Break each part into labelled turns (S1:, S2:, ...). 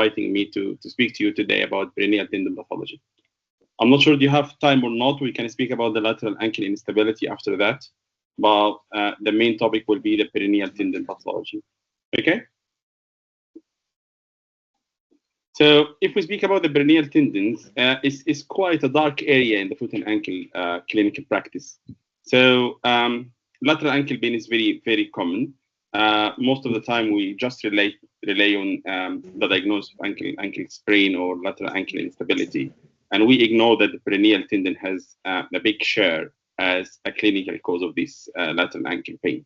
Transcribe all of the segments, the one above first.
S1: inviting me to speak to you today about peroneal tendon pathology. I'm not sure if you have time or not. We can speak about the lateral ankle instability after that, but the main topic will be the peroneal tendon pathology. Okay? So if we speak about the peroneal tendons, it's quite a dark area in the foot and ankle clinical practice. So lateral ankle pain is very, very common. Most of the time, we just rely on the diagnosis of ankle sprain or lateral ankle instability, and we ignore that the peroneal tendon has a big share as a clinical cause of this lateral ankle pain.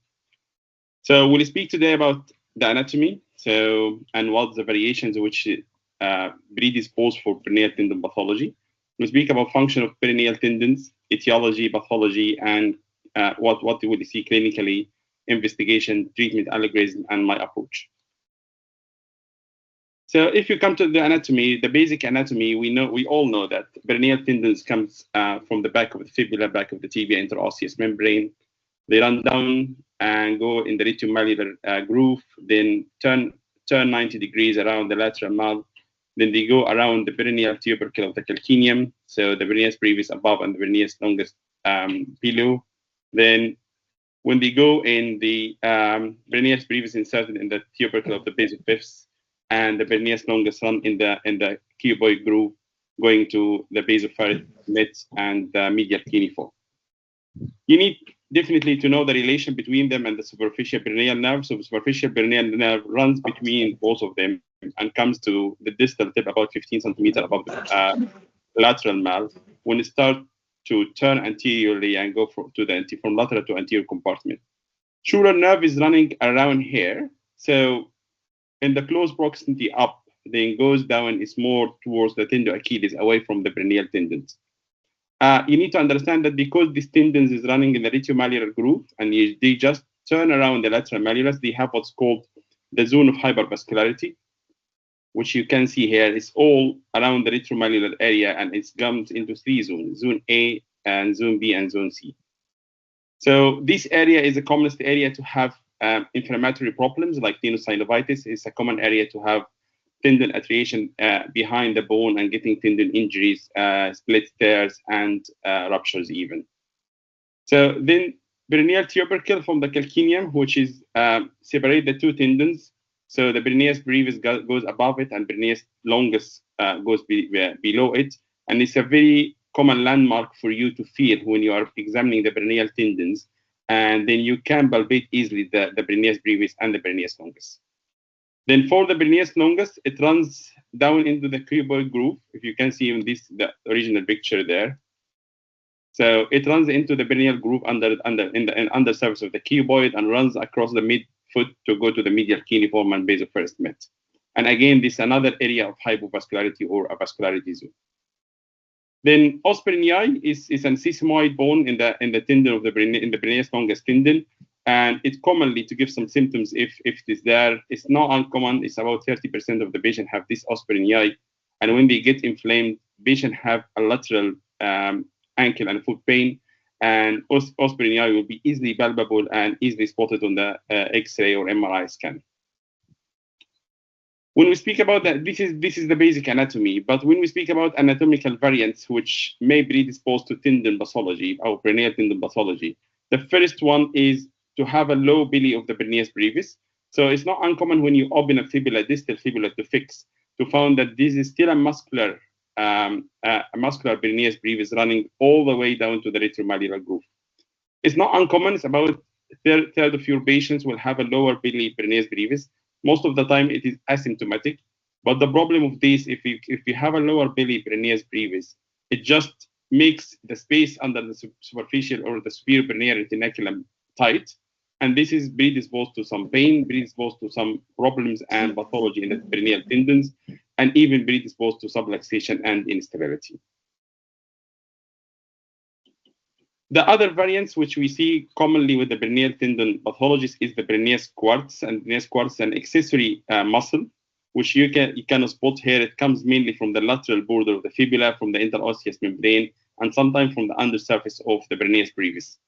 S1: So we'll speak today about the anatomy, and what the variations which predispose for peroneal tendon pathology. We'll speak about function of peroneal tendons, etiology, pathology, and what we will see clinically, investigation, treatment algorithm, and my approach. So if you come to the anatomy, the basic anatomy, we all know that peroneal tendons comes from the back of the fibula, back of the tibia, interosseous membrane. They run down and go in the retromalleolar groove, then turn 90 degrees around the lateral mal. Then they go around the peroneal tubercle of the calcaneum, so the peroneus brevis above and the peroneus longus below. Then when they go in the peroneus brevis inserted in the tubercle of the base of fifths, and the peroneus longus run in the cuboid groove, going to the base of midst and the medial cuneiform. You need definitely to know the relation between them and the superficial peroneal nerve. So the superficial peroneal nerve runs between both of them and comes to the distal tip about 15 centimeters above the lateral mal. When it starts to turn anteriorly and go from lateral to anterior compartment. Sural nerve is running around here. So in the close proximity up, then goes down, is more towards the tendon Achilles, away from the peroneal tendons. You need to understand that because this tendons is running in the retromalleolar groove, and they just turn around the lateral malleolus, they have what's called the zone of hypervascularity, which you can see here. It's all around the retromalleolar area, and it comes into three zones: zone A, and zone B, and zone C. So this area is the commonest area to have inflammatory problems like tenosynovitis. It's a common area to have tendon attriation behind the bone and getting tendon injuries, split tears, and ruptures even. So then peroneal tubercle from the calcaneum, which is separate the two tendons. So the peroneus brevis goes above it, and peroneus longus goes below it. And it's a very common landmark for you to feel when you are examining the peroneal tendons. And then you can palpate easily the peroneus brevis and the peroneus longus. Then for the peroneus longus, it runs down into the cuboid groove. If you can see in the original picture there. So it runs into the peroneal groove in the undersurface of the cuboid and runs across the midfoot to go to the medial cuneiform and base of first mid. And again, this is another area of hypovascularity or a vascularity zone. Then os peroneae is an sesamoid bone in the tendon of the peroneus longus tendon, and it commonly to give some symptoms if it is there. It's not uncommon. It's about 30% of the patient have this os peroneae, and when they get inflamed, patient have a lateral ankle and foot pain, and os peroneae will be easily palpable and easily spotted on the X-ray or MRI scan. When we speak about that, this is the basic anatomy. But when we speak about anatomical variants which may predispose to tendon pathology or peroneal tendon pathology, the first one is to have a low belly of the peroneus brevis. So it's not uncommon when you open a fibula, distal fibula to fix, to find that this is still a muscular peroneus brevis running all the way down to the retromalleolar groove. It's not uncommon. It's about a third of your patients will have a lower belly peroneus brevis. Most of the time, it is asymptomatic. But the problem of this, if you have a lower belly peroneus brevis, it just makes the space under the superficial or the superior peroneal retinaculum tight. And this is predisposed to some pain, predisposed to some problems and pathology in the peroneal tendons, and even predisposed to subluxation and instability. The other variants which we see commonly with the peroneal tendon pathologies is the peroneus quartz, and peroneus quartz is an accessory muscle, which you can spot here. It comes mainly from the lateral border of the fibula, from the interosseous membrane, and sometimes from the undersurface of the peroneus brevis.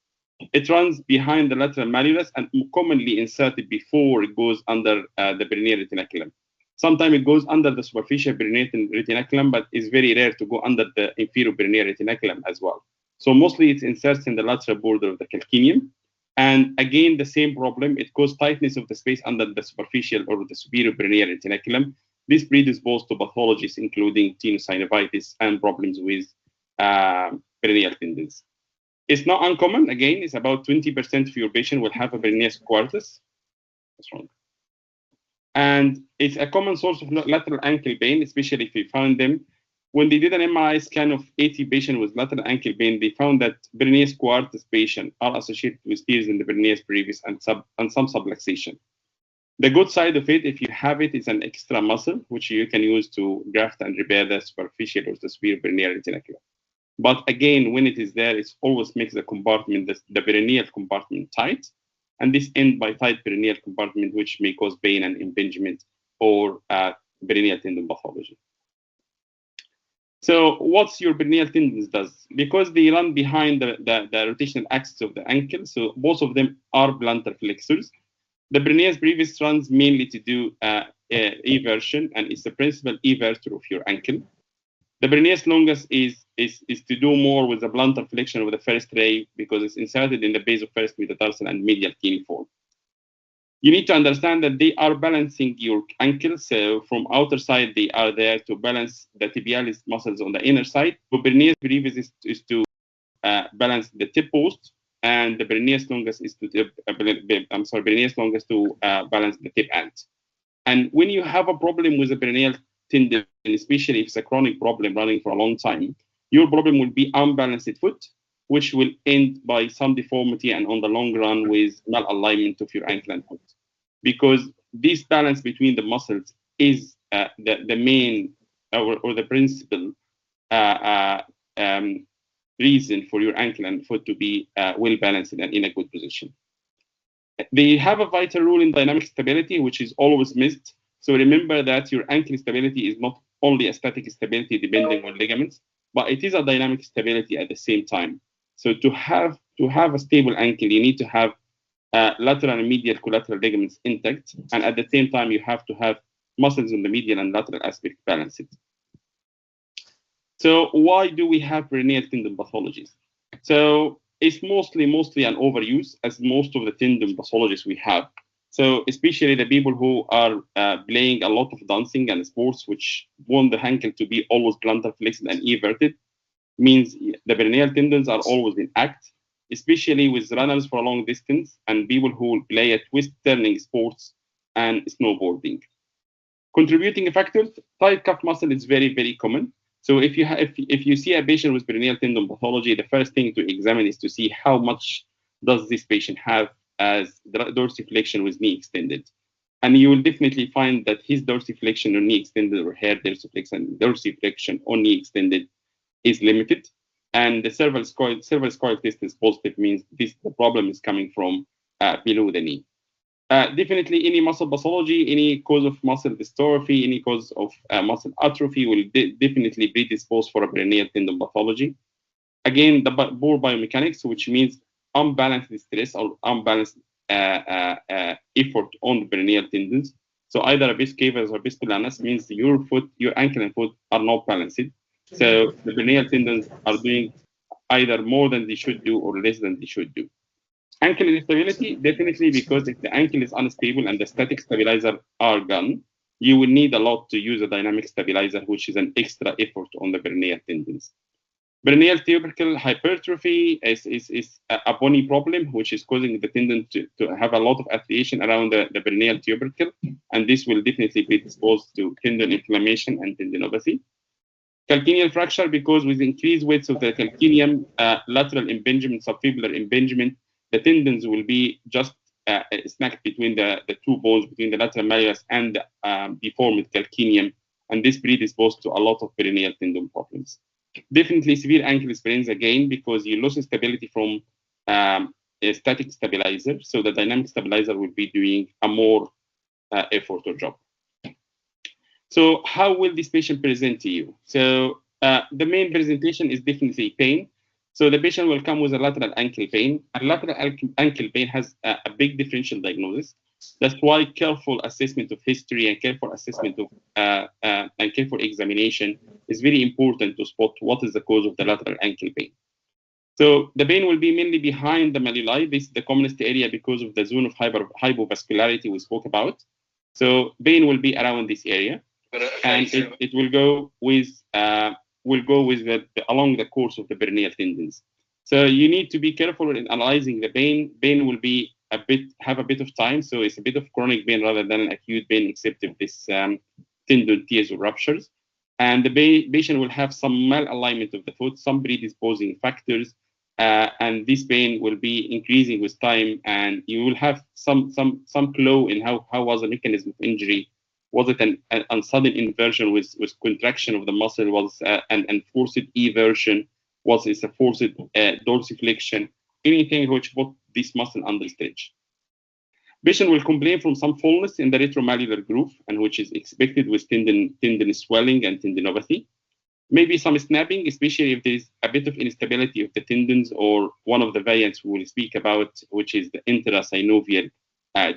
S1: It runs behind the lateral malleolus and commonly inserted before it goes under the peroneal retinaculum. Sometimes it goes under the superficial peroneal retinaculum, but it's very rare to go under the inferior peroneal retinaculum as well. So mostly it inserts in the lateral border of the calcaneum. And again, the same problem, it causes tightness of the space under the superficial or the superior peroneal retinaculum. This predisposed to pathologies, including tenosynovitis and problems with peroneal tendons. It's not uncommon. Again, it's about 20% of your patient will have a peroneus quartus. That's wrong. And it's a common source of lateral ankle pain, especially if you found them. When they did an MRI scan of 80 patients with lateral ankle pain, they found that peroneus quartus patients are associated with tears in the peroneus brevis and some subluxation. The good side of it, if you have it, is an extra muscle, which you can use to graft and repair the superficial or the superior peroneal retinaculum. But again, when it is there, it always makes the compartment, the peroneal compartment tight. And this ends by tight peroneal compartment, which may cause pain and impingement or peroneal tendon pathology. So what's your peroneal tendons does? Because they run behind the rotational axis of the ankle, so both of them are plantar flexors. The peroneus brevis runs mainly to do eversion, and it's the principal evertor of your ankle. The peroneus longus is to do more with the plantar flexion of the first ray because it's inserted in the base of first metatarsal and medial cuneiform. You need to understand that they are balancing your ankle. So from outer side, they are there to balance the tibialis muscles on the inner side. The peroneus brevis is to balance the tib post, and the peroneus longus is to peroneus longus to balance the tib end. And when you have a problem with the peroneal tendon, especially if it's a chronic problem running for a long time, your problem will be unbalanced foot, which will end by some deformity and on the long run with malalignment of your ankle and foot. Because this balance between the muscles is the main or the principal reason for your ankle and foot to be well balanced and in a good position. They have a vital role in dynamic stability, which is always missed. So remember that your ankle stability is not only a static stability depending on ligaments, but it is a dynamic stability at the same time. So to have a stable ankle, you need to have lateral and medial collateral ligaments intact, and at the same time, you have to have muscles in the medial and lateral aspect balanced. So why do we have peroneal tendon pathologies? So it's mostly an overuse, as most of the tendon pathologies we have. So especially the people who are playing a lot of dancing and sports, which want the ankle to be always plantar flexed and everted, means the peroneal tendons are always in act, especially with runners for a long distance and people who play at twist turning sports and snowboarding. Contributing factors, tight calf muscle is very, very common. So if you see a patient with peroneal tendon pathology, the first thing to examine is to see how much does this patient have as dorsiflexion with knee extended. And you will definitely find that his dorsiflexion or knee extended or hair dorsiflexion or knee extended is limited. And the cervical test is positive, means the problem is coming from below the knee. Definitely any muscle pathology, any cause of muscle dystrophy, any cause of muscle atrophy will definitely predispose for a peroneal tendon pathology. Again, the poor biomechanics, which means unbalanced stress or unbalanced effort on the peroneal tendons. So either a bis cavus or bis planus means your ankle and foot are not balanced. So the peroneal tendons are doing either more than they should do or less than they should do. Ankle instability, definitely, because if the ankle is unstable and the static stabilizer are gone, you will need a lot to use a dynamic stabilizer, which is an extra effort on the peroneal tendons. Peroneal tubercle hypertrophy is a bony problem, which is causing the tendon to have a lot of affiliation around the peroneal tubercle, and this will definitely predispose to tendon inflammation and tendinopathy. Calcaneal fracture, because with increased weights of the calcaneum, lateral impingement, subfibular impingement, the tendons will be just snagged between the two bones, between the lateral malleus and the deformed calcaneum, and this predisposed to a lot of peroneal tendon problems. Definitely severe ankle sprains again, because you lose stability from a static stabilizer, so the dynamic stabilizer will be doing a more effort or job. So how will this patient present to you? So the main presentation is definitely pain. So the patient will come with a lateral ankle pain. A lateral ankle pain has a big differential diagnosis. That's why careful assessment of history and careful assessment of and careful examination is very important to spot what is the cause of the lateral ankle pain. So the pain will be mainly behind the malleoli. This is the commonest area because of the zone of hypovascularity we spoke about. So pain will be around this area, and it will go with along the course of the peroneal tendons. So you need to be careful in analyzing the pain. Pain will be have a bit of time, so it's a bit of chronic pain rather than an acute pain, except if this tendon tears or ruptures. And the patient will have some malalignment of the foot, some predisposing factors, and this pain will be increasing with time, and you will have some clue in how was the mechanism of injury. Was it an sudden inversion with contraction of the muscle? Was an forced eversion? Was it a forced dorsiflexion? Anything which put this muscle under stretch. Patient will complain from some fullness in the retromalleolar groove, and which is expected with tendon swelling and tendinopathy. Maybe some snapping, especially if there is a bit of instability of the tendons, or one of the variants we will speak about, which is the intrasynovial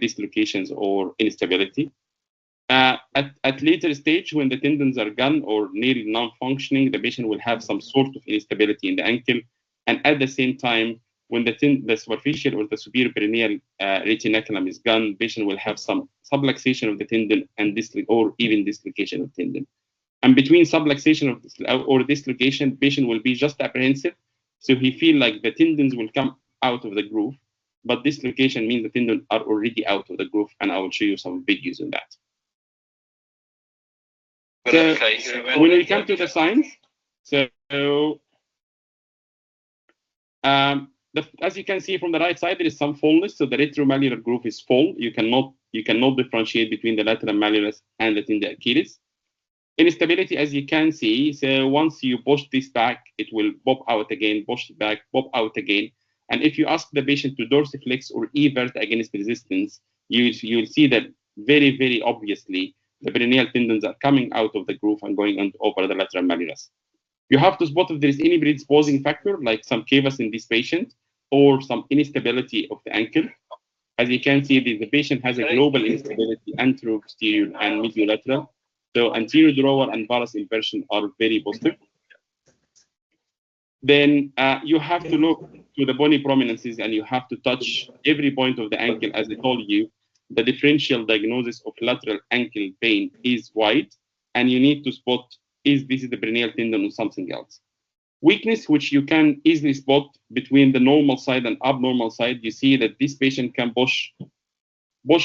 S1: dislocations or instability. At later stage, when the tendons are gone or nearly non-functioning, the patient will have some sort of instability in the ankle, and at the same time, when the superficial or the superior peroneal retinaculum is gone, patient will have some subluxation of the tendon and or even dislocation of tendon. And between subluxation or dislocation, patient will be just apprehensive, so he feel like the tendons will come out of the groove, but dislocation means the tendons are already out of the groove, and I will show you some videos on that. So when we come to the signs, as you can see from the right side, there is some fullness. So the retromalleolar groove is full. You cannot differentiate between the lateral malleolus and the tendon Achilles. Instability, as you can see, so once you push this back, it will pop out again, push it back, pop out again. And if you ask the patient to dorsiflex or evert against resistance, you'll see that very, very obviously the peroneal tendons are coming out of the groove and going on over the lateral malleolus. You have to spot if there is any predisposing factor, like some cavus in this patient, or some instability of the ankle. As you can see, the patient has a global instability, anterior, posterior, and mediolateral. So anterior drawer and varus inversion are very positive. Then you have to look to the bony prominences, and you have to touch every point of the ankle. As I told you, the differential diagnosis of lateral ankle pain is wide, and you need to spot is this the peroneal tendon or something else. Weakness, which you can easily spot between the normal side and abnormal side. You see that this patient can push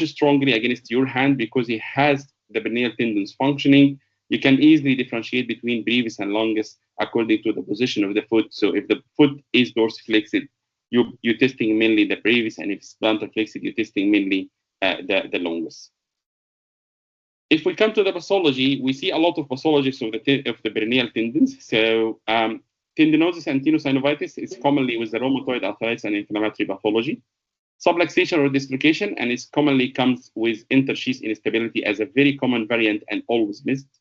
S1: strongly against your hand because he has the peroneal tendons functioning. You can easily differentiate between brevis and longus according to the position of the foot. So if the foot is dorsiflexed, you're testing mainly the brevis, and if it's plantar flexed, you're testing mainly the longus. If we come to the pathology, we see a lot of pathologies of the peroneal tendons. So tendinosis and tenosynovitis is commonly with the rheumatoid arthritis and inflammatory pathology. Subluxation or dislocation, and it commonly comes with intersheath instability as a very common variant and always missed.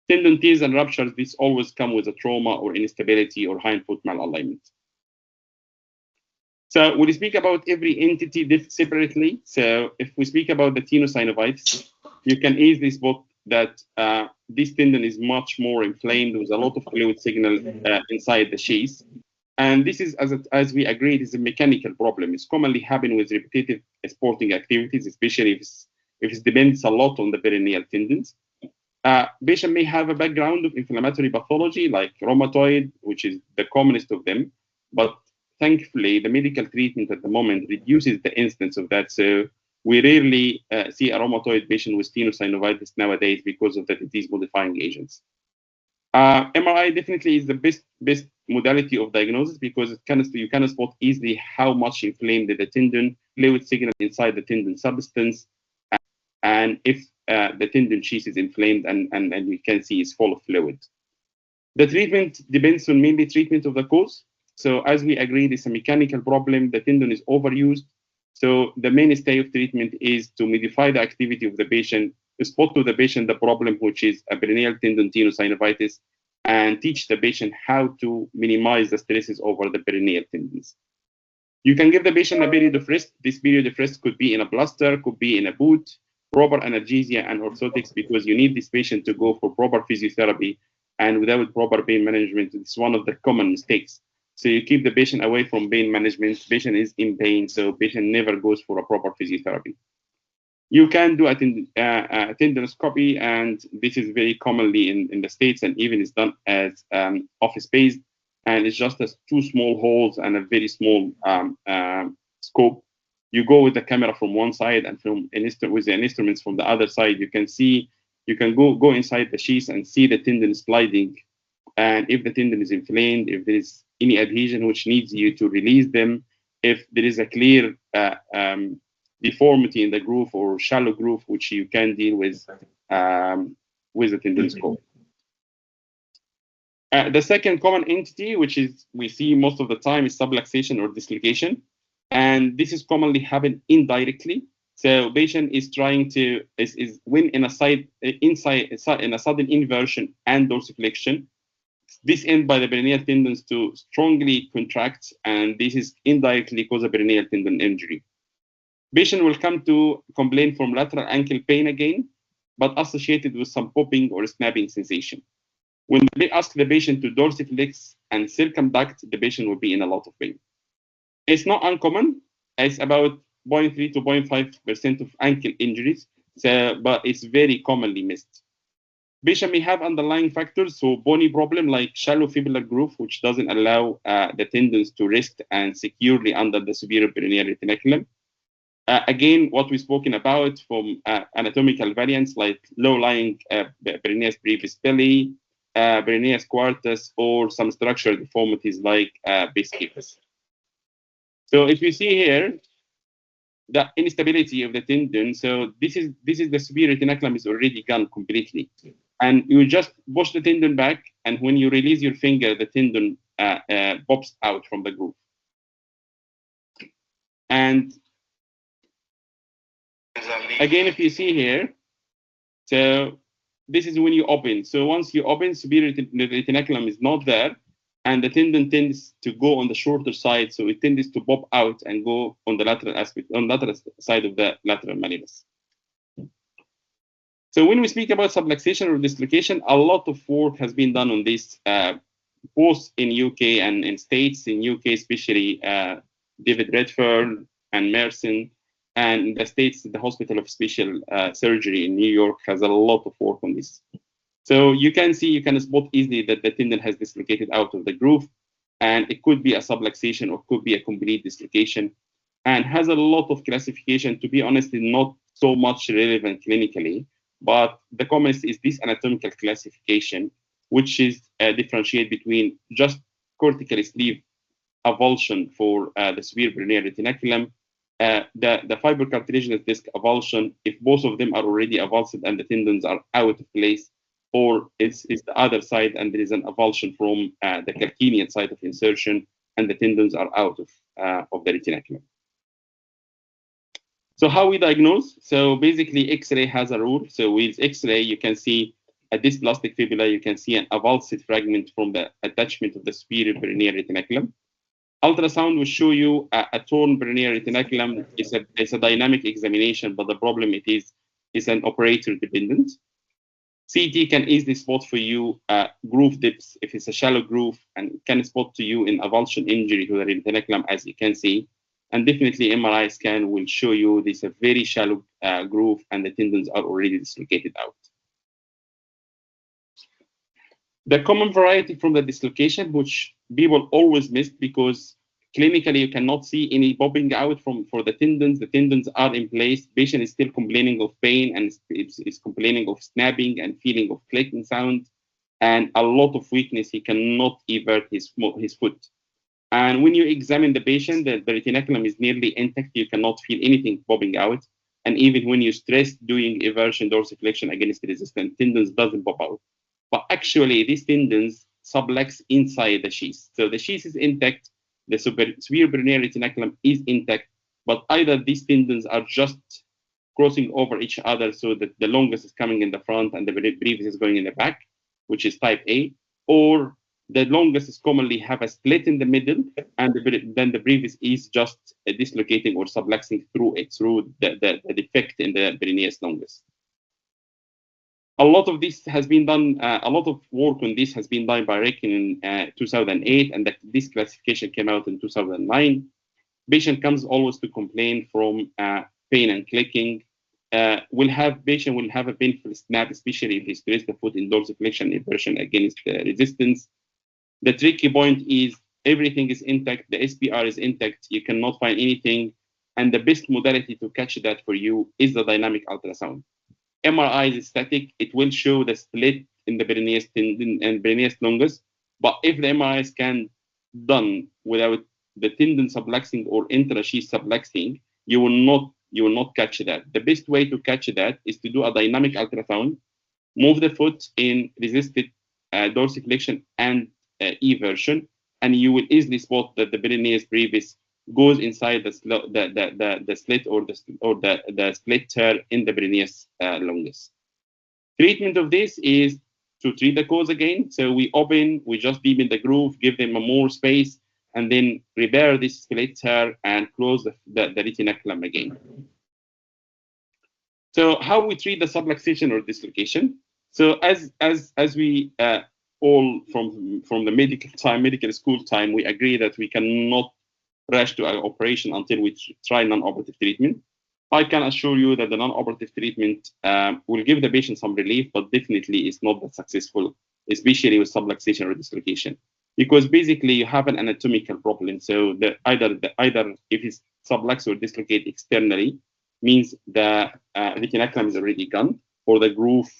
S1: Tendon tears and ruptures, this always come with a trauma or instability or hindfoot malalignment. So we speak about every entity separately. So if we speak about the tenosynovitis, you can easily spot that this tendon is much more inflamed with a lot of fluid signal inside the sheath. And this is, as we agreed, is a mechanical problem. It's commonly happening with repetitive sporting activities, especially if it depends a lot on the peroneal tendons. Patient may have a background of inflammatory pathology like rheumatoid, which is the commonest of them, but thankfully the medical treatment at the moment reduces the incidence of that. So we rarely see a rheumatoid patient with tenosynovitis nowadays because of the disease-modifying agents. MRI definitely is the best modality of diagnosis because you can spot easily how much inflamed the tendon, fluid signal inside the tendon substance, and if the tendon sheath is inflamed and we can see it's full of fluid. The treatment depends on mainly treatment of the cause. So as we agreed, it's a mechanical problem. The tendon is overused. So the mainstay of treatment is to modify the activity of the patient, spot to the patient the problem, which is a peroneal tendon tenosynovitis, and teach the patient how to minimize the stresses over the peroneal tendons. You can give the patient a period of rest. This period of rest could be in a plaster, could be in a boot, proper analgesia and orthotics, because you need this patient to go for proper physiotherapy, and without proper pain management, it's one of the common mistakes. So you keep the patient away from pain management. Patient is in pain, so patient never goes for a proper physiotherapy. You can do a tendinooscopy, and this is very commonly in the States, and even is done as office-based, and it's just as two small holes and a very small scope. You go with the camera from one side and with the instruments from the other side. You can go inside the sheath and see the tendon sliding, and if the tendon is inflamed, if there is any adhesion which needs you to release them, if there is a clear deformity in the groove or shallow groove, which you can deal with the tendoscope. The second common entity, which is we see most of the time, is subluxation or dislocation, and this is commonly happen indirectly. So patient is trying to is when in a in a sudden inversion and dorsiflexion. This ends by the peroneal tendons to strongly contract, and this is indirectly cause a peroneal tendon injury. Patient will come to complain from lateral ankle pain again, but associated with some popping or snapping sensation. When they ask the patient to dorsiflex and circumduct, the patient will be in a lot of pain. It's not uncommon. It's about 0.3 to 0.5% of ankle injuries, but it's very commonly missed. Patient may have underlying factors, so bony problem like shallow fibular groove, which doesn't allow the tendons to rest and securely under the superior peroneal retinaculum. Again, what we've spoken about from anatomical variants like low-lying peroneus brevis belly, peroneus quartus, or some structural deformities like base capus. So if you see here, the instability of the tendon, so this is the superior retinaculum is already gone completely. And you just push the tendon back, and when you release your finger, the tendon pops out from the groove. And again, if you see here, so this is when you open. So once you open, superior retinaculum is not there, and the tendon tends to go on the shorter side, so it tends to pop out and go on the lateral aspect, on the lateral side of the lateral malleolus. So when we speak about subluxation or dislocation, a lot of work has been done on this, both in UK and in States. In UK, especially David Redfern and Merson, and in the States, the Hospital of Special Surgery in New York has a lot of work on this. So you can see, you can spot easily that the tendon has dislocated out of the groove, and it could be a subluxation or could be a complete dislocation, and has a lot of classification. To be honest, not so much relevant clinically, but the commonest is this anatomical classification, which is differentiate between just cortical sleeve avulsion for the superior peroneal retinaculum, the fibrocartilaginous disc avulsion, if both of them are already avulsed and the tendons are out of place, or it's the other side and there is an avulsion from the calcaneal site of insertion and the tendons are out of the retinaculum. So how we diagnose? So basically, X-ray has a rule. So with X-ray, you can see a dysplastic fibula, you can see an avulsed fragment from the attachment of the superior peroneal retinaculum. Ultrasound will show you a torn peroneal retinaculum. It's a dynamic examination, but the problem is an operator dependent. CT can easily spot for you groove dips if it's a shallow groove, and can spot to you in avulsion injury to the retinaculum, as you can see. And definitely MRI scan will show you this a very shallow groove and the tendons are already dislocated out. The common variety from the dislocation, which people always miss because clinically you cannot see any popping out for the tendons are in place. Patient is still complaining of pain and is complaining of snapping and feeling of clicking sound and a lot of weakness. He cannot evert his foot. And when you examine the patient, the retinaculum is nearly intact. You cannot feel anything popping out. And even when you stress doing eversion dorsiflexion against resistant, tendons doesn't pop out. But actually, these tendons sublux inside the sheath. So the sheath is intact. The superior peroneal retinaculum is intact. But either these tendons are just crossing over each other so that the longest is coming in the front and the brevis is going in the back, which is type A, or The longest commonly have a split in the middle, and then the brevis is just dislocating or subluxing through it, through the defect in the peroneus longus. A lot of this has been done, a lot of work on this has been done by Reckon in 2008, and this classification came out in 2009. Patient comes always to complain from pain and clicking. Patient will have a painful snap, especially if he stress the foot in dorsiflexion inversion against resistance. The tricky point is everything is intact, the SPR is intact, you cannot find anything, and the best modality to catch that for you is the dynamic ultrasound. MRI is static, it will show the split in the peroneus tendon and peroneus longus, but if the MRI scan done without the tendon subluxing or intrasheath subluxing, you will not catch that. The best way to catch that is to do a dynamic ultrasound, move the foot in resisted dorsiflexion and eversion, and you will easily spot that the peroneus brevis goes inside the slit or the split tear in the peroneus longus. Treatment of this is to treat the cause again. So we just deepen the groove, give them a more space, and then repair this split tear and close the retinaculum again. So how we treat the subluxation or dislocation? So as we all from the medical school time, we agree that we cannot rush to an operation until we try non-operative treatment. I can assure you that the non-operative treatment will give the patient some relief, but definitely is not that successful, especially with subluxation or dislocation, because basically you have an anatomical problem. So either if it's sublux or dislocate externally, means the retinaculum is already gone, or the groove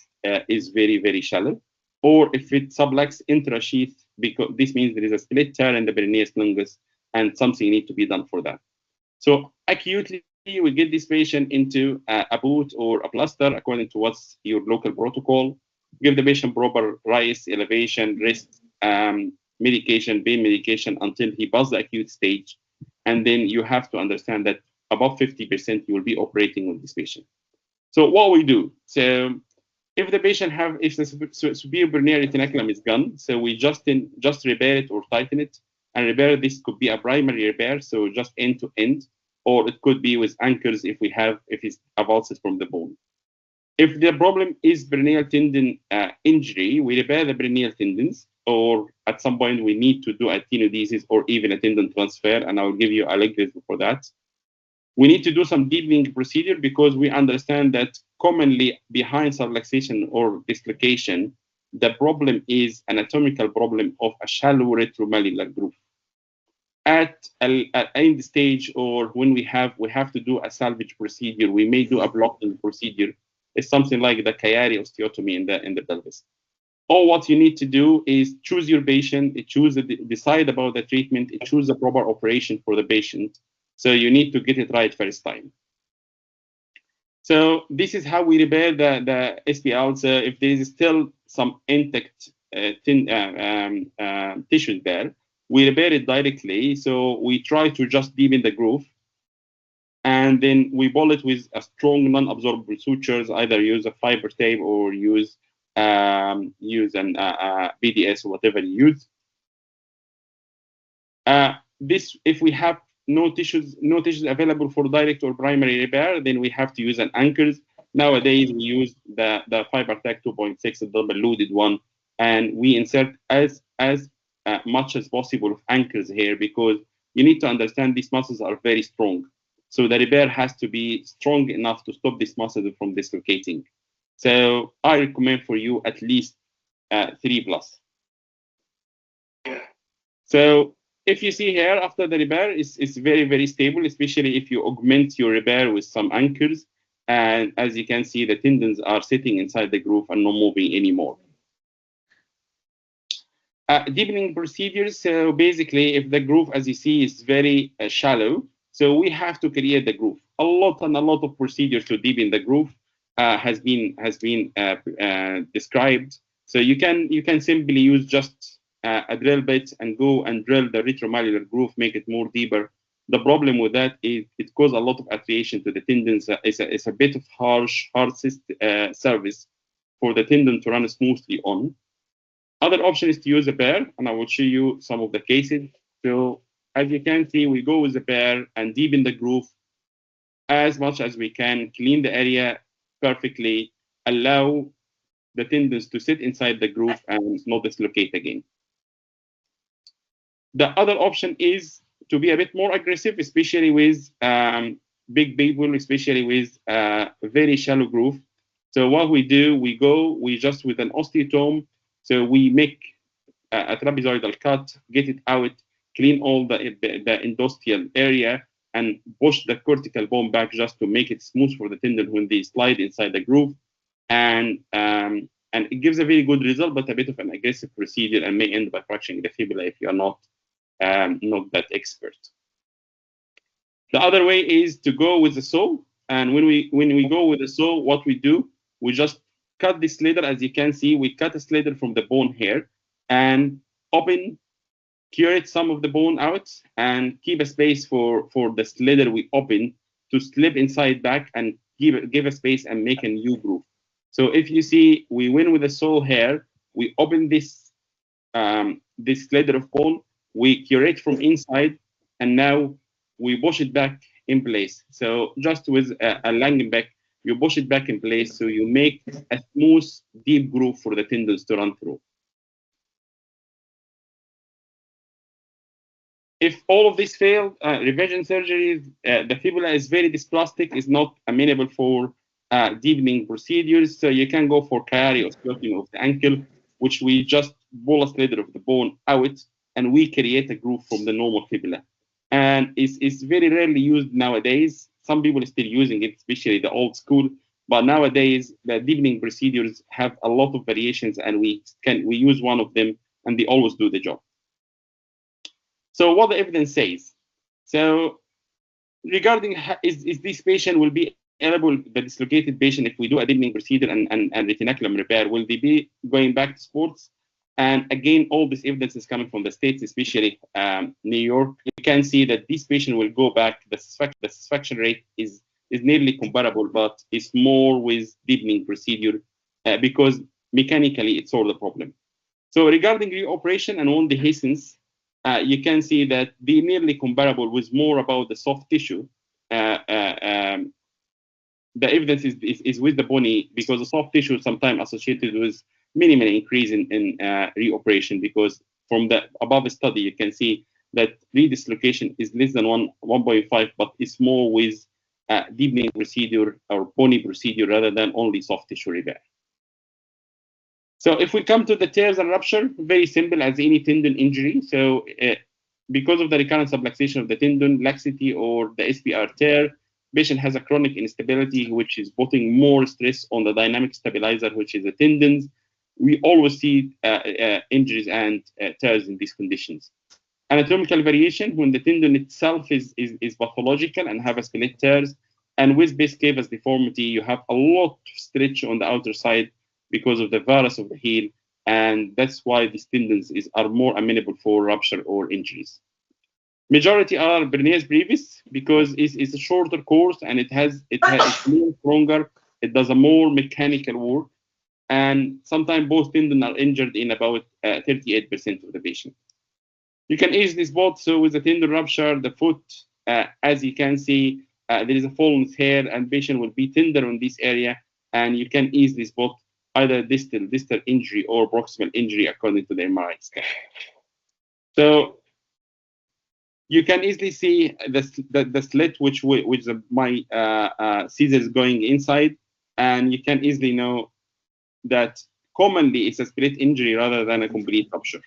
S1: is very, very shallow, or if it sublux intrasheath, because this means there is a split tear in the peroneus longus, and something needs to be done for that. So acutely, we get this patient into a boot or a plaster according to what's your local protocol. Give the patient proper rise, elevation, rest, medication, pain medication until he passes the acute stage. And then you have to understand that above 50% you will be operating on this patient. So what we do, so if the patient if the superior peroneal retinaculum is gone, so we just repair it or tighten it. And repair, this could be a primary repair, so just end to end, or it could be with anchors if it's avulsed from the bone. If the problem is peroneal tendon injury, we repair the peroneal tendons, or at some point we need to do a tenodesis or even a tendon transfer, and I will give you a algorithm for that. We need to do some deepening procedure because we understand that commonly behind subluxation or dislocation, the problem is anatomical problem of a shallow retromalleolar groove. At end stage, or when we have to do a salvage procedure, we may do a blocking procedure. It's something like the Chiari osteotomy in the pelvis. All what you need to do is choose your patient, decide about the treatment, choose the proper operation for the patient. So you need to get it right first time. So this is how we repair the SPL. So if there is still some intact tissues there, we repair it directly. So we try to just deepen the groove, and then we ball it with a strong non-absorbable sutures. Either use a fiber tape or use an BDS or whatever you use. This, if we have no tissues available for direct or primary repair, then we have to use an anchors. Nowadays we use the FiberTech 2.6, the double loaded one, and we insert as much as possible of anchors here, because you need to understand these muscles are very strong. So the repair has to be strong enough to stop this muscle from dislocating. So I recommend for you at least 3+. So if you see here, after the repair, it's very, very stable, especially if you augment your repair with some anchors. And as you can see, the tendons are sitting inside the groove and not moving anymore. Deepening procedures. So basically, if the groove, as you see, is very shallow, so we have to create the groove. A lot of procedures to deepen the groove has been described. So you can simply use just a drill bit and go and drill the retromalleolar groove, make it more deeper. The problem with that is it causes a lot of attrition to the tendons. It's a bit of hard service for the tendon to run smoothly on. Other option is to use a pair, and I will show you some of the cases. So as you can see, we go with the pair and deepen the groove as much as we can, clean the area perfectly, allow the tendons to sit inside the groove and not dislocate again. The other option is to be a bit more aggressive, especially with big people, especially with a very shallow groove. So what we do, we just with an osteotome, so we make a trapezoidal cut, get it out, clean all the endosteal area, and push the cortical bone back just to make it smooth for the tendon when they slide inside the groove. And it gives a very good result, but a bit of an aggressive procedure and may end by fracturing the fibula if you are not that expert. The other way is to go with the saw. And when we go with the saw, what we do, we just cut the slider. As you can see, we cut a slider from the bone here and open, curate some of the bone out, and keep a space for the slider we open to slip inside back and give a space and make a new groove. So if you see, we went with the saw here, we open this slider of bone, we curate from inside, and now we push it back in place. So just with a Langenbeck, you push it back in place, so you make a smooth, deep groove for the tendons to run through. If all of this failed, revision surgery, the fibula is very dysplastic, is not amenable for deepening procedures. So you can go for Chiari or skirting of the ankle, which we just pull a slider of the bone out and we create a groove from the normal fibula. And it's very rarely used nowadays. Some people are still using it, especially the old school. But nowadays, the deepening procedures have a lot of variations, and we use one of them, and they always do the job. So what the evidence says. So regarding is this patient will be eligible, the dislocated patient, if we do a deepening procedure and retinaculum repair, will they be going back to sports? And again, all this evidence is coming from the States, especially New York. You can see that this patient will go back. The satisfaction rate is nearly comparable, but it's more with deepening procedure because mechanically it solved the problem. So regarding reoperation and wound dehiscence, you can see that they're nearly comparable with more about the soft tissue. The evidence is with the bony, because the soft tissue is sometimes associated with minimal increase in reoperation, because from the above study, you can see that redislocation is less than 1.5, but it's more with deepening procedure or bony procedure rather than only soft tissue repair. So if we come to the tears and rupture, very simple as any tendon injury. So because of the recurrent subluxation of the tendon, laxity, or the SPR tear, patient has a chronic instability, which is putting more stress on the dynamic stabilizer, which is the tendons. We always see injuries and tears in these conditions. Anatomical variation, when the tendon itself is pathological and have a split tears, and with base cavus deformity, you have a lot of stretch on the outer side because of the varus of the heel, and that's why these tendons are more amenable for rupture or injuries. Majority are Peroneal brevis because it's a shorter course and it's more stronger. It does a more mechanical work, and sometimes both tendons are injured in about 38% of the patient. You can easily spot, so with the tendon rupture, the foot, as you can see, there is a fullness here, and patient will be tender on this area, and you can easily spot either distal injury or proximal injury according to the MRI scan. So you can easily see the slit which my scissors is going inside, and you can easily know that commonly it's a split injury rather than a complete rupture.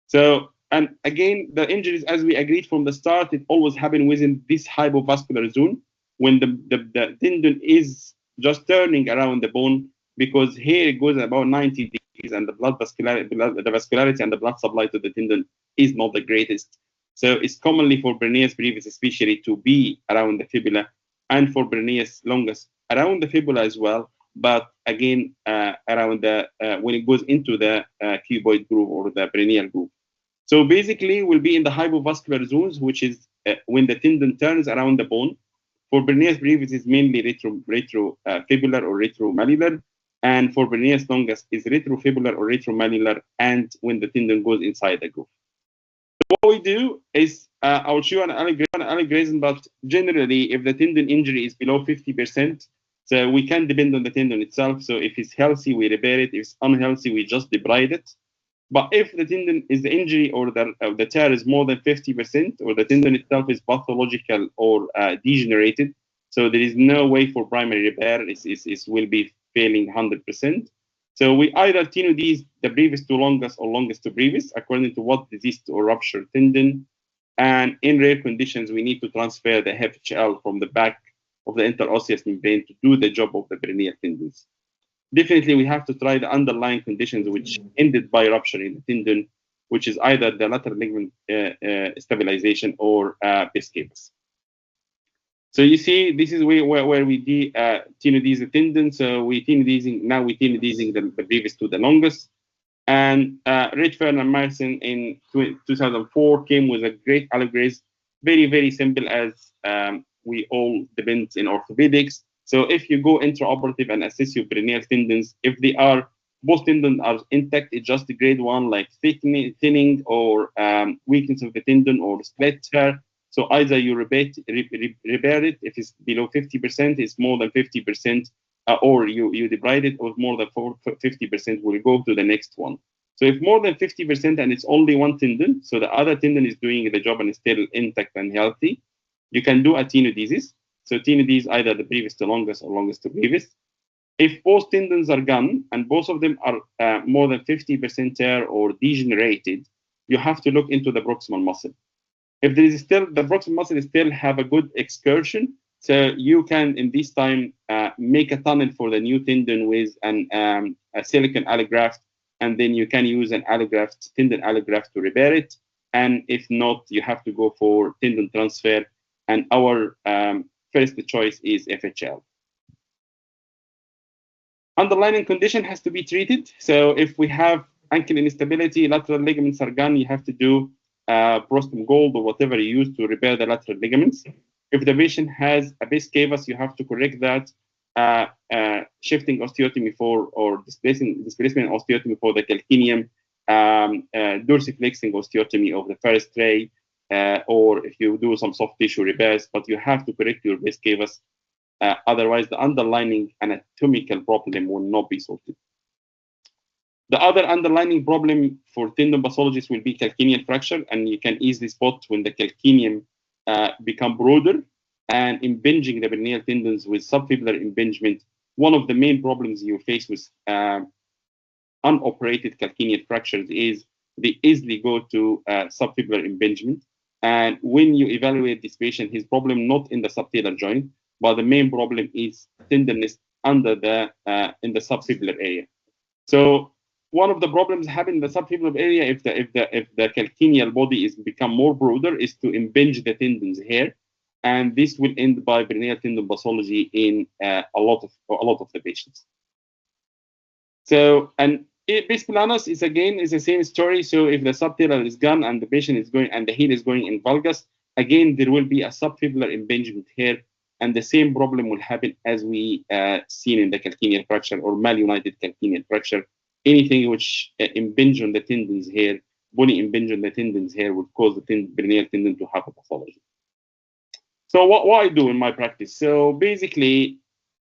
S1: So, and again, the injuries, as we agreed from the start, it always happen within this hypovascular zone when the tendon is just turning around the bone, because here it goes about 90 degrees and the the vascularity and the blood supply to the tendon is not the greatest. So it's commonly for Peroneal brevis especially to be around the fibula, and for Peroneal longus around the fibula as well, but again around the when it goes into the cuboid groove or the peroneal groove. So basically we'll be in the hypovascular zones, which is when the tendon turns around the bone. For Peroneal brevis is mainly retrofibular or retromalleolar, and for peroneus longus is retrofibular or retromalleolar, and when the tendon goes inside the groove. What we do is, I'll show an algorithm, but generally, if the tendon injury is below 50%, so we can depend on the tendon itself. So if it's healthy, we repair it. If it's unhealthy, we just debride it. But if the tendon is the injury or the tear is more than 50%, or the tendon itself is pathological or degenerated, so there is no way for primary repair, it will be failing 100%. So we either tenodese the brevis to longus or longus to brevis, according to what diseased or ruptured tendon. And in rare conditions, we need to transfer the FHL from the back of the interosseous membrane to do the job of the peroneal tendons. Definitely, we have to try the underlying conditions which ended by rupture in the tendon, which is either the lateral ligament stabilization or Biscavus. So you see, this is where we tenodese the tendon. So we're tenodesing the brevis to the longus. And Redfern and Marson in 2004 came with a great algorithm, very, very simple, as we all depend in orthopedics. So if you go intraoperative and assess your peroneal tendons, if they are, both tendons are intact, it's just grade 1, like thinning or weakness of the tendon or split tear. So either you repair it, if it's below 50%, it's more than 50%, or you debride it, or more than 50% will go to the next one. So if more than 50% and it's only one tendon, so the other tendon is doing the job and is still intact and healthy, you can do a tenodesis. So tenodese either the brevis to longus or longus to brevis. If both tendons are gone and both of them are more than 50% tear or degenerated, you have to look into the proximal muscle. If there is still, the proximal muscle still have a good excursion, so you can in this time make a tunnel for the new tendon with a silicone allograft, and then you can use an allograft, tendon allograft, to repair it. And if not, you have to go for tendon transfer, and our first choice is FHL. Underlying condition has to be treated. So if we have ankle instability, lateral ligaments are gone, you have to do Prostom Gold or whatever you use to repair the lateral ligaments. If the patient has a Biscavus, you have to correct that, shifting osteotomy or displacement osteotomy for the calcaneum, dorsiflexing osteotomy of the first tray, or if you do some soft tissue repairs, but you have to correct your Biscavus. Otherwise, the underlying anatomical problem will not be solved. The other underlying problem for tendon pathologists will be calcaneal fracture, and you can easily spot when the calcaneum become broader and impinging the peroneal tendons with subfibular impingement. One of the main problems you face with unoperated calcaneal fractures is they easily go to subfibular impingement. And when you evaluate this patient, his problem not in the subtalar joint, but the main problem is tenderness under the in the subfibular area. So one of the problems happen in the subfibular area if the calcaneal body is become more broader is to impinge the tendons here, and this will end by peroneal tendon pathology in a lot of the patients. So and Bisplanus is the same story. So if the subtalar is gone and the patient is going and the heel is going in valgus, again there will be a subfibular impingement here, and the same problem will happen as we seen in the calcaneal fracture or malunited calcaneal fracture. Anything which impinge on the tendons here, bony impinge on the tendons here, would cause the peroneal tendon to have a pathology. So what I do in my practice? So basically,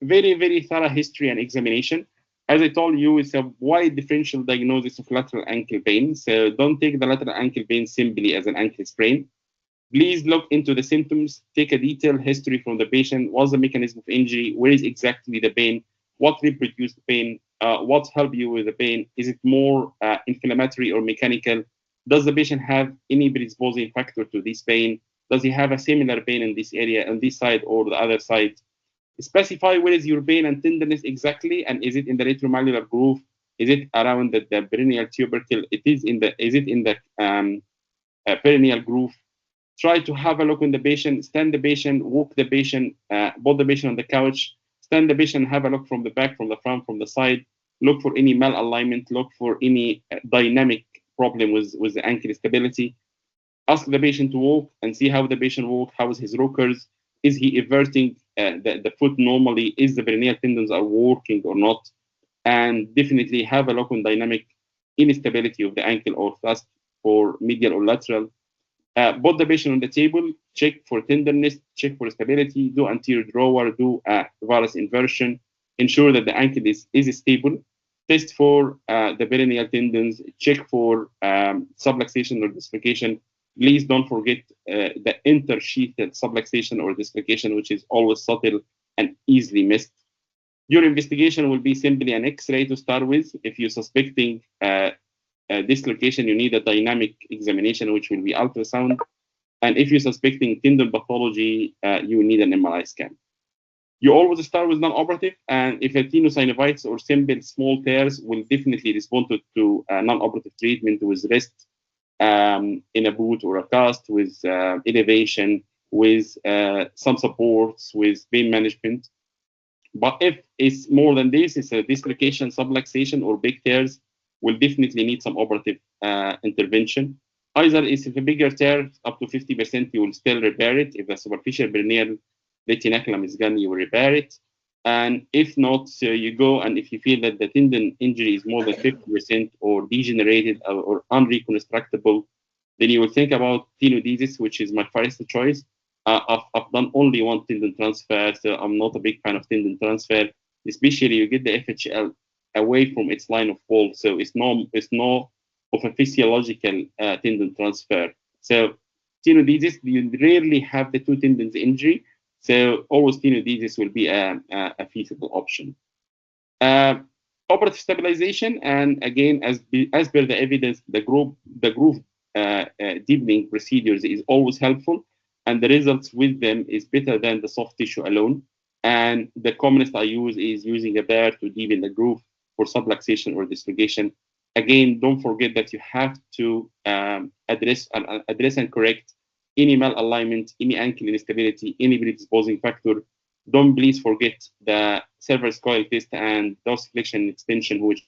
S1: very, very thorough history and examination. As I told you, it's a wide differential diagnosis of lateral ankle pain. So don't take the lateral ankle pain simply as an ankle sprain. Please look into the symptoms, take a detailed history from the patient. What's the mechanism of injury? Where is exactly the pain? What reproduced the pain? What helped you with the pain? Is it more inflammatory or mechanical? Does the patient have any predisposing factor to this pain? Does he have a similar pain in this area, on this side or the other side? Specify where is your pain and tenderness exactly, and is it in the retromalleolar groove? Is it around the peroneal tubercle? Is it in the peroneal groove? Try to have a look on the patient, stand the patient, walk the patient, put the patient on the couch, stand the patient, have a look from the back, from the front, from the side, look for any malalignment, look for any dynamic problem with the ankle stability. Ask the patient to walk and see how the patient walks, how is his rockers, is he everting the foot normally, is the peroneal tendons are working or not, and definitely have a local dynamic instability of the ankle or thrust for medial or lateral. Put the patient on the table, check for tenderness, check for stability, do anterior drawer, do a varus inversion, ensure that the ankle is stable, test for the peroneal tendons, check for subluxation or dislocation. Please don't forget the intersheathal subluxation or dislocation, which is always subtle and easily missed. Your investigation will be simply an X-ray to start with. If you're suspecting dislocation, you need a dynamic examination, which will be ultrasound. And if you're suspecting tendon pathology, you need an MRI scan. You always start with non-operative, and if a tenosynovitis or simple small tears will definitely respond to non-operative treatment with rest in a boot or a cast, with elevation, with some supports, with pain management. But if it's more than this, it's a dislocation, subluxation, or big tears, will definitely need some operative intervention. Either if a bigger tear, up to 50%, you will still repair it. If a superficial peroneal retinaculum is gone, you will repair it. And if not, so you go, and if you feel that the tendon injury is more than 50% or degenerated or unreconstructable, then you will think about tenodesis, which is my first choice. I've done only one tendon transfer, so I'm not a big fan of tendon transfer, especially you get the FHL away from its line of fall, so it's no of a physiological tendon transfer. So tenodesis, you rarely have the two tendons injury, so always tenodesis will be a feasible option. Operative stabilization, and again, as per the evidence, the groove deepening procedures is always helpful, and the results with them is better than the soft tissue alone. And the commonest I use is using a bear to deepen the groove for subluxation or dislocation. Again, don't forget that you have to address and correct any malalignment, any ankle instability, any predisposing factor. Don't please forget the cervical coil test and dorsiflexion extension, which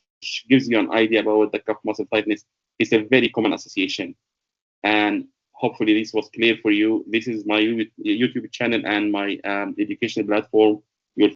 S1: gives you an idea about the cuff muscle tightness. It's a very common association. And hopefully this was clear for you. This is my YouTube channel and my educational platform.